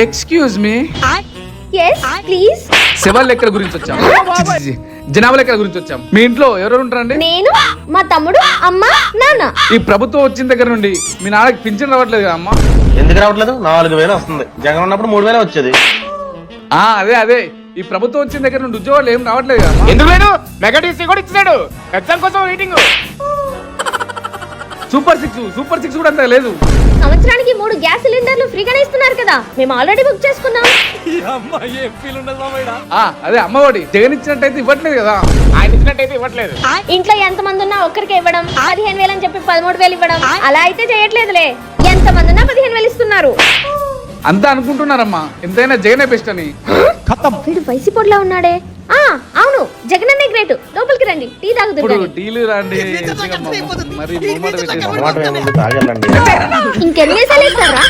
Excuse me, yes please. శవాల లెక్కల గురించి వచ్చాం, జనాభా లెక్కల గురించి వచ్చాం. మీ ఇంట్లో ఎవరెవరు ఉంటారండి? నేను, మా తమ్ముడు, అమ్మ, నాన్న. ఈ ప్రభుత్వం వచ్చిన దగ్గర నుండి మీ నాన్నకి పింఛన్ రావట్లేదు కదా అమ్మా? ఎందుకు రావట్లేదు? 4000 వస్తుంది. జగన్ ఉన్నప్పుడు 3000 వచ్చేది. అదే ఈ ప్రభుత్వం వచ్చిన దగ్గర నుండి ఉద్యోగాలు ఏం రావట్లేదు కదా? ఎందుకు లేదు? మెగా టీసీ కూడా ఇచ్చినాడు. ఎగ్జామ్ కోసం వెయిటింగ్. సూపర్ సిక్స్ కూడా అంత లేదు. సంవత్సరానికి 3 గ్యాస్ సిలిండర్లు ఫ్రీగానే ఇస్తున్నారు కదా, మేము ఆల్రెడీ బుక్ చేసుకున్నాం. అదే అమ్మఒడి జగన్ ఇచ్చినట్టయితే ఇవ్వట్లేదు కదా? ఆయన ఇచ్చినట్టయితే ఇవ్వట్లేదు. ఇంట్లో ఎంత మంది ఉన్నా ఒక్కరికి ఇవ్వడం, 15,000 అని చెప్పి 13,000 ఇవ్వడం, అలా అయితే చేయట్లేదులే. ఎంత మంది ఉన్నా 15,000 ఇస్తున్నారు. అంతా అనుకుంటున్నారమ్మా, ఎంతైనా జగనే బెస్ట్ అని. వీడు వైసీపీలో ఉన్నాడే. అవును, జగనన్నే గ్రేట్. లోపలికి రండి, టీ ఇప్పుడు తాగుతుంది. టీలు రండి, మరి మొహమాట పెట్టేసి టమాటో ఏముంది? తాగలండి. ఇంకెన్ని వేసాలు ఇస్తారా?